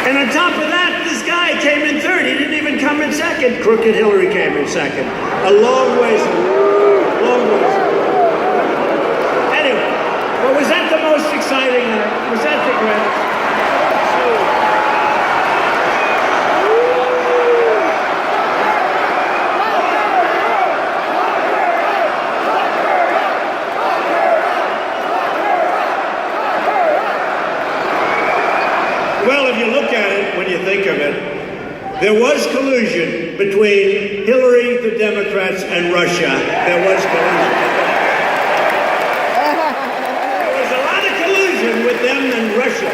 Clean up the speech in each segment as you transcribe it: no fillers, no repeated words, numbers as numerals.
And on top of that, this guy came in third. He didn't even come in second. Crooked Hillary came in second. A long ways. Anyway, well, was that the most exciting night? Was that the greatest? Well, if you look at it, when you think of it, there was collusion between Hillary, the Democrats, and Russia. There was collusion. There was a lot of collusion with them and Russia.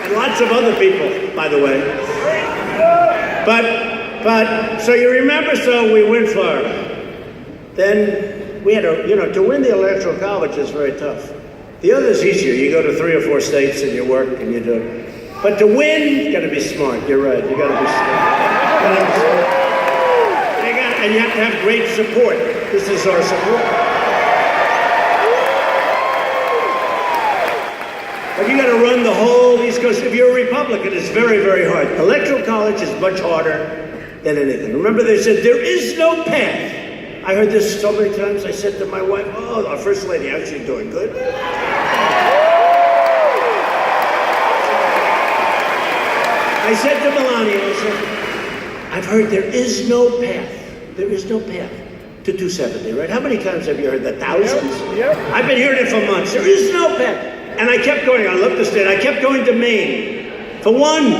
And lots of other people, by the way. But, so you remember, so we win Florida. Then we had to win the Electoral College is very tough. The other's easier. You go to 3 or 4 states and you work and you do it. But to win, you got to be smart. You're right. You got to be smart. And you have to have great support. This is our support. But you got to run the whole East Coast. If you're a Republican, it's very, very hard. Electoral college is much harder than anything. Remember, they said there is no path. I heard this so many times. I said to my wife, "Oh, our first lady, how's she doing? Good." I said to Melania, I said, I've heard there is no path. There is no path to 270, right? How many times have you heard that? Thousands? Yep. I've been hearing it for months. There is no path. And I kept going. I love the state. I kept going to Maine for one,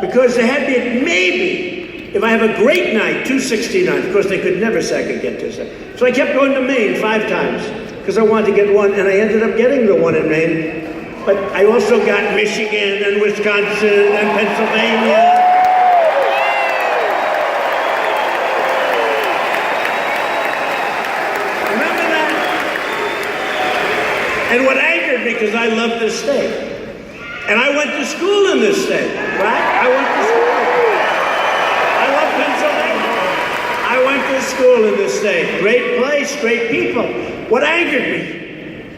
because they had me maybe, if I have a great night, 269. Of course, they could never second get 270. So I kept going to Maine 5 times because I wanted to get one, and I ended up getting the one in Maine. But I also got Michigan and Wisconsin and Pennsylvania. Remember that? And what angered me, because I love this state. And I went to school in this state, right? I went to school. I love Pennsylvania. I went to school in this state. Great place, great people. What angered me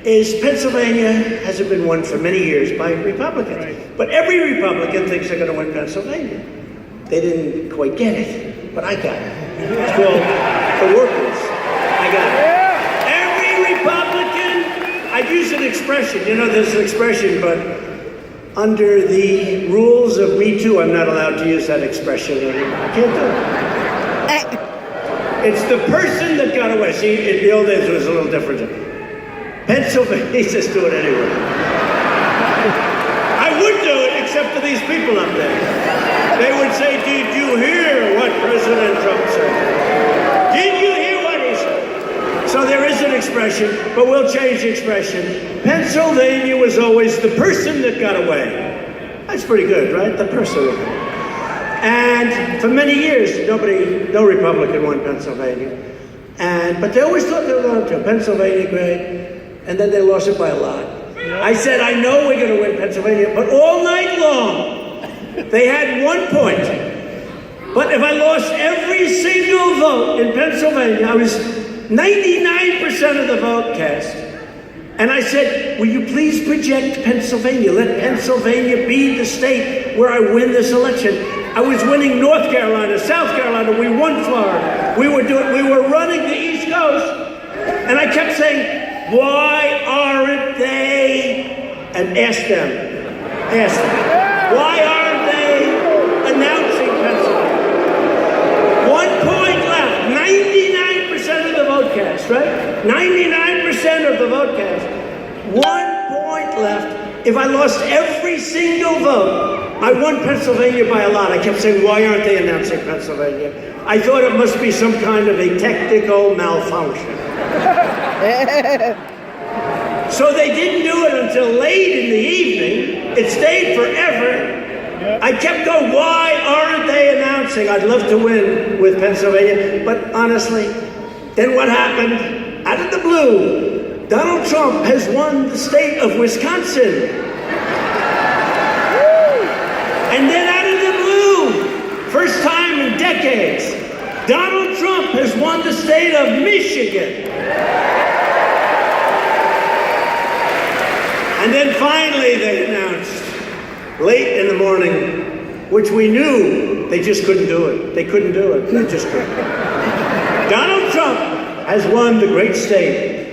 is Pennsylvania hasn't been won for many years by Republicans. Right. But every Republican thinks they're going to win Pennsylvania. They didn't quite get it, but I got it. It's called the workers. I got it. Every Republican, I'd use an expression. You know, there's an expression, but under the rules of Me Too, I'm not allowed to use that expression anymore. I can't do it. It's the person that got away. See, in the old days, it was a little different. Pennsylvania, just do it anyway. I would do it, except for these people up there. They would say, "Did you hear what President Trump said? Did you hear what he said?" So there is an expression, but we'll change the expression. Pennsylvania was always the person that got away. That's pretty good, right? The person. And for many years, no Republican won Pennsylvania. But they always thought they were going to. Pennsylvania, great. And then they lost it by a lot. I said, I know we're going to win Pennsylvania, but all night long, they had 1 point. But if I lost every single vote in Pennsylvania, I was 99% of the vote cast. And I said, will you please project Pennsylvania? Let Pennsylvania be the state where I win this election. I was winning North Carolina, South Carolina, we won Florida. We were running the East Coast. And I kept saying, why aren't they, and ask them, why aren't they announcing Pennsylvania? 1 point left, 99% of the vote cast, right? 99% of the vote cast. 1 point left. If I lost every single vote, I won Pennsylvania by a lot. I kept saying, why aren't they announcing Pennsylvania? I thought it must be some kind of a technical malfunction. So they didn't do it until late in the evening. It stayed forever. I kept going, why aren't they announcing? I'd love to win with Pennsylvania. But honestly, then what happened? Out of the blue, Donald Trump has won the state of Wisconsin. And then out of the blue, first time in decades, Donald Trump has won the state of Michigan. And then finally they announced late in the morning, which we knew they just couldn't do it. They couldn't do it. They just couldn't. Donald Trump has won the great state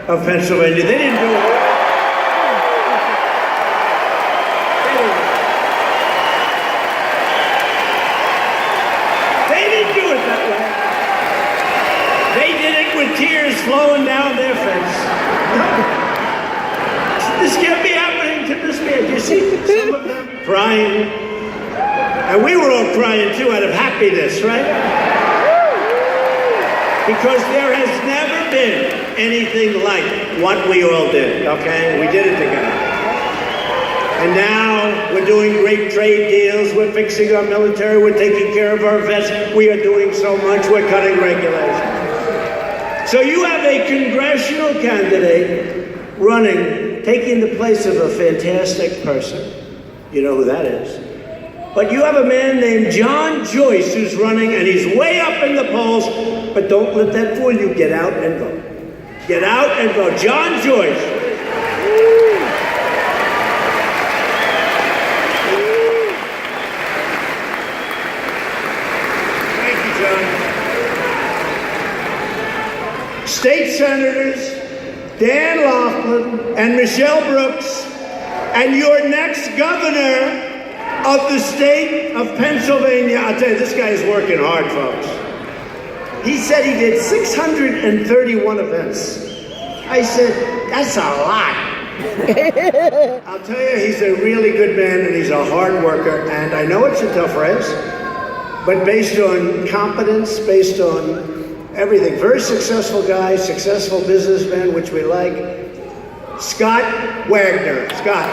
of Pennsylvania. They didn't do it. They didn't do it that way. They did it with tears flowing down their face. This can't be happening to this man. You see some of them crying. And we were all crying too out of happiness, right? Because there has never been anything like what we all did, okay? We did it together. And now we're doing great trade deals. We're fixing our military. We're taking care of our vets. We are doing so much. We're cutting regulations. So you have a congressional candidate running, taking the place of a fantastic person. You know who that is. But you have a man named John Joyce who's running, and he's way up in the polls. But don't let that fool you. Get out and vote. Get out and vote. John Joyce. Thank you, John. State Senators Dan Laughlin and Michelle Brooks, and your next governor of the state of Pennsylvania. I'll tell you, this guy is working hard, folks. He said he did 631 events. I said, that's a lot. I'll tell you, he's a really good man, and he's a hard worker, and I know it's a tough race, but based on competence, based on everything. Very successful guy, successful businessman, which we like. Scott Wagner. Scott.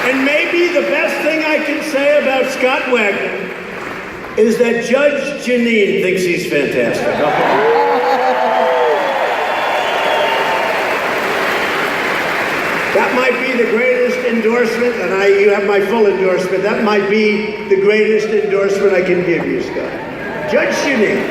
And maybe the best thing I can say about Scott Wagner is that Judge Janine thinks he's fantastic. Okay? That might be the greatest endorsement, and you have my full endorsement. That might be the greatest endorsement I can give you, Scott. Judge Janine.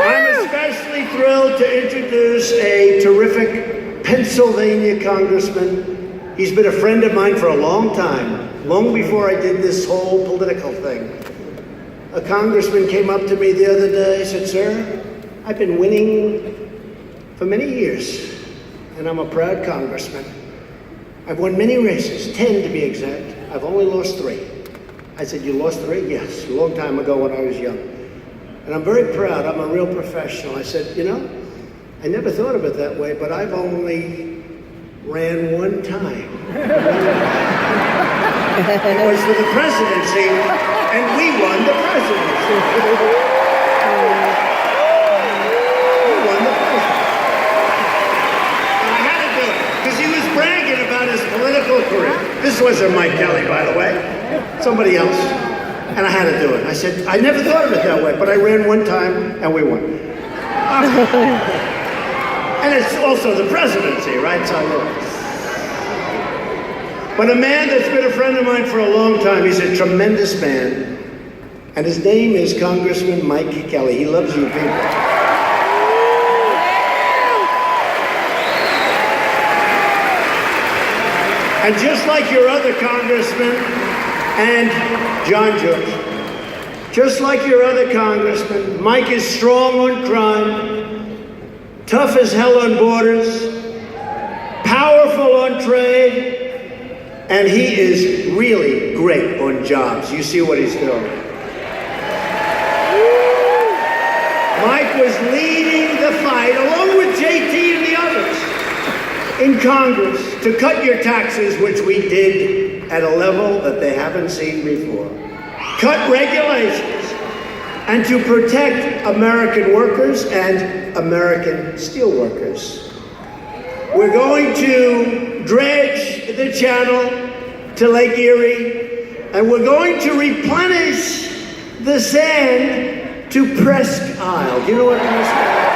I'm especially thrilled to introduce a terrific Pennsylvania congressman. He's been a friend of mine for a long time, long before I did this whole political thing. A congressman came up to me the other day and said, sir, I've been winning for many years, and I'm a proud congressman. I've won many races, 10 to be exact. I've only lost 3. I said, you lost 3? Yes, a long time ago when I was young. And I'm very proud, I'm a real professional. I said, you know, I never thought of it that way, but I've only ran one time. It was for the presidency, and we won the presidency. We won the presidency. And I had to do it, because he was bragging about his political career. This wasn't Mike Kelly, by the way. Somebody else. And I had to do it. I said, I never thought of it that way, but I ran one time, and we won. And it's also the presidency, right? So, but a man that's been a friend of mine for a long time, he's a tremendous man, and his name is Congressman Mike Kelly. He loves you people. And just like your other congressman and John Joyce, just like your other congressman, Mike is strong on crime, tough as hell on borders, powerful on trade, and he is really great on jobs. You see what he's doing. Mike was leading the fight, along with JT and the others, in Congress to cut your taxes, which we did at a level that they haven't seen before. Cut regulations, and to protect American workers and American steelworkers. We're going to dredge the channel to Lake Erie, and we're going to replenish the sand to Presque Isle. Do you know what Presque Isle is?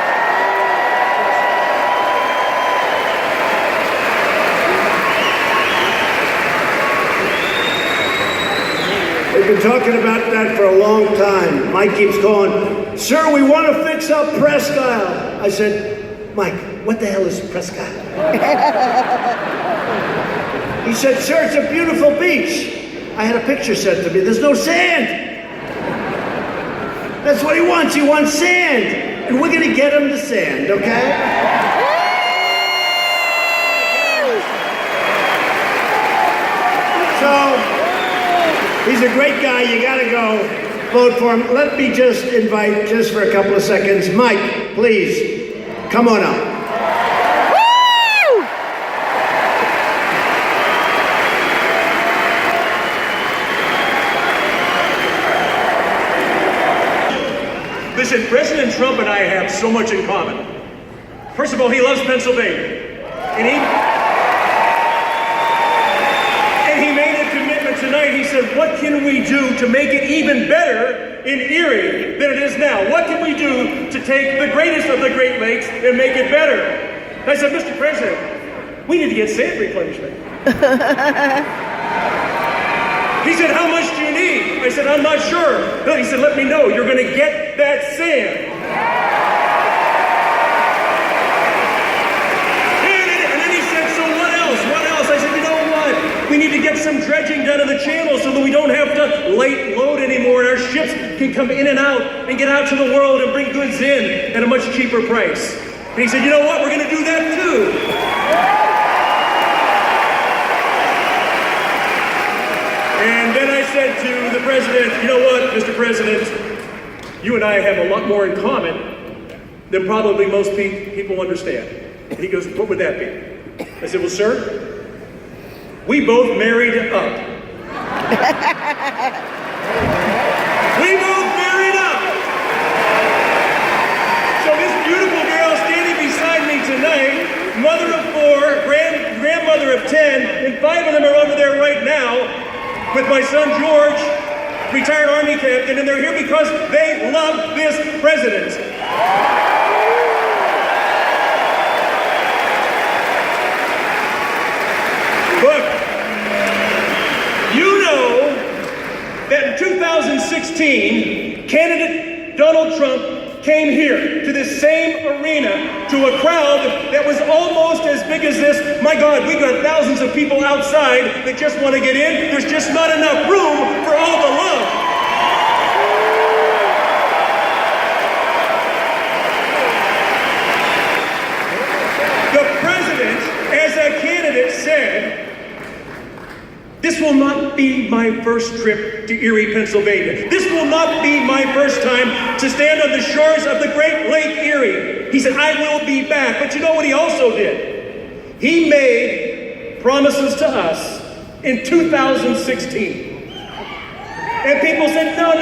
been talking about that for a long time. Mike keeps going, sir, we want to fix up Presque Isle. I said, Mike, what the hell is Presque Isle? He said, sir, it's a beautiful beach. I had a picture sent to me. There's no sand. That's what he wants. He wants sand. And we're going to get him the sand, okay? So, he's a great guy. You got to go vote for him. Let me just invite, just for a couple of seconds, Mike, please, come on up. Listen, President Trump and I have so much in common. First of all, he loves Pennsylvania. And he made a commitment tonight. He said, what can we do to make it even better in Erie than it is now? What can we do to take the greatest of the Great Lakes and make it better? And I said, Mr. President, we need to get sand replenishment. He said, how much do you need? I said, I'm not sure. No, he said, let me know. You're going to get that sand. And then he said, so what else? What else? I said, you know what? We need to get some dredging done in the channel so that we don't have to light load anymore and our ships can come in and out and get out to the world and bring goods in at a much cheaper price. And he said, you know what? We're going to do that too. And then I said to the president, you know what, Mr. President, you and I have a lot more in common than probably most people understand. And he goes, what would that be? I said, well, sir, we both married up. We both married up. So this beautiful girl standing beside me tonight, mother of 4, grandmother of 10, and 5 of them are over there right now, with my son George, retired Army captain, and they're here because they love this president. Look, you know that in 2016, candidate Donald Trump came here to this same arena to a crowd that was almost as big as this. My God, we got thousands of people outside that just want to get in. There's just not enough room for all the love. The president, as a candidate, said, this will not be my first trip to Erie, Pennsylvania. This will not be my first time to stand on the shores of the Great Lake Erie. He said, I will be back. But you know what he also did? He made promises to us in 2016. And people said, no.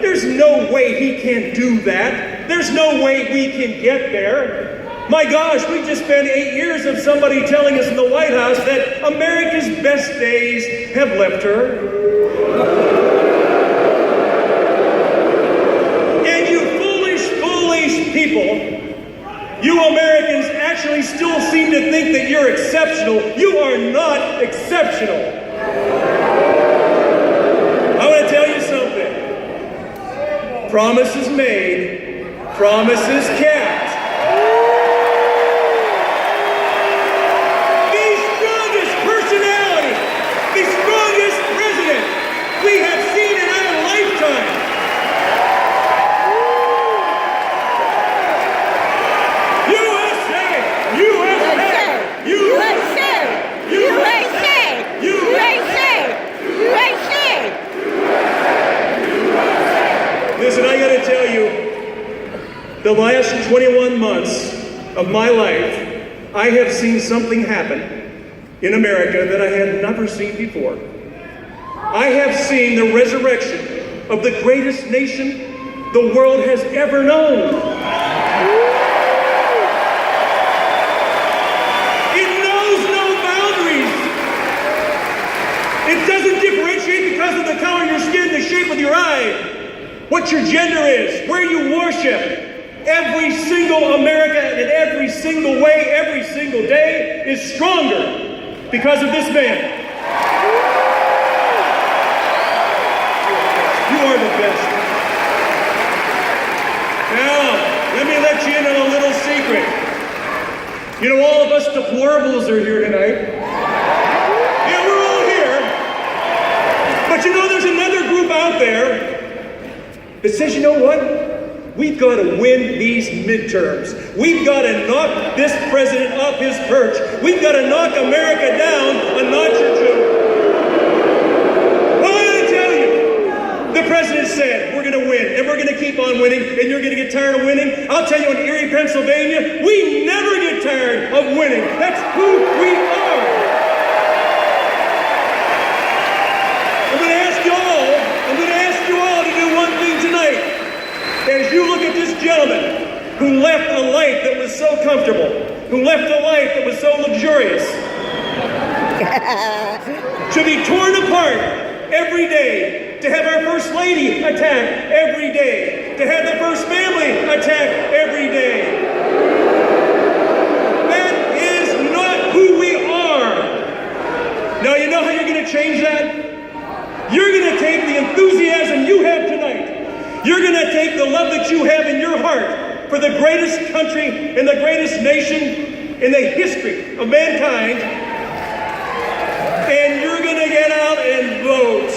There's no way he can do that. There's no way we can get there. My gosh, we just spent 8 years of somebody telling us in the White House that America's best days have left her. And you foolish people, you Americans actually still seem to think that you're exceptional. You are not exceptional. I want to tell you something. Promises made, promises kept. We have seen in our lifetime. USA! USA! USA! USA! USA! Listen, I gotta tell you, the last 21 months of my life, I have seen something happen in America that I had never seen before. I have seen the resurrection of the greatest nation the world has ever known. It knows no boundaries. It doesn't differentiate because of the color of your skin, the shape of your eye, what your gender is, where you worship. Every single America in every single way, every single day is stronger because of this man. are the best. Now, let me let you in on a little secret. You know, all of us deplorables are here tonight. Yeah, we're all here. But you know, there's another group out there that says, you know what? We've got to win these midterms. We've got to knock this president off his perch. We've got to knock America down a notch or two. Well, I'm going to tell you, the president said we're going to win, and we're going to keep on winning, and you're going to get tired of winning. I'll tell you, in Erie, Pennsylvania, we never get tired of winning. That's who we are. I'm going to ask you all to do one thing tonight. As you look at this gentleman who left a life that was so comfortable, who left a life that was so luxurious, to be torn apart every day, to have our First Lady attacked every day, to have the First Family attacked every day. That is not who we are. Now, you know how you're going to change that? You're going to take the enthusiasm you have tonight. You're going to take the love that you have in your heart for the greatest country and the greatest nation in the history of mankind, and you're going to get out and vote.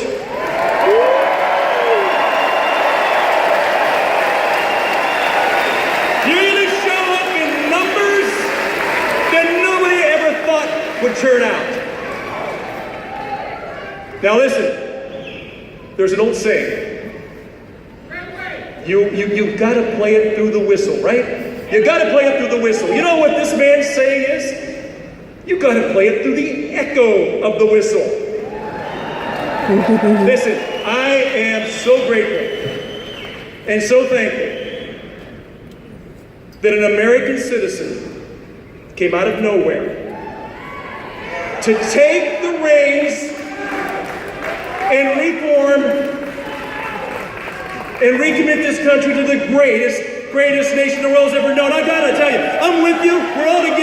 You're going to show up in numbers that nobody ever thought would turn out. Now listen, there's an old saying. You've got to play it through the whistle, right? You've got to play it through the whistle. You know what this man's saying is? You've got to play it through the echo of the whistle. Listen, I am so grateful and so thankful that an American citizen came out of nowhere to take the reins and reform and recommit this country to the greatest nation the world's ever known. I gotta tell you, I'm with you. We're all together.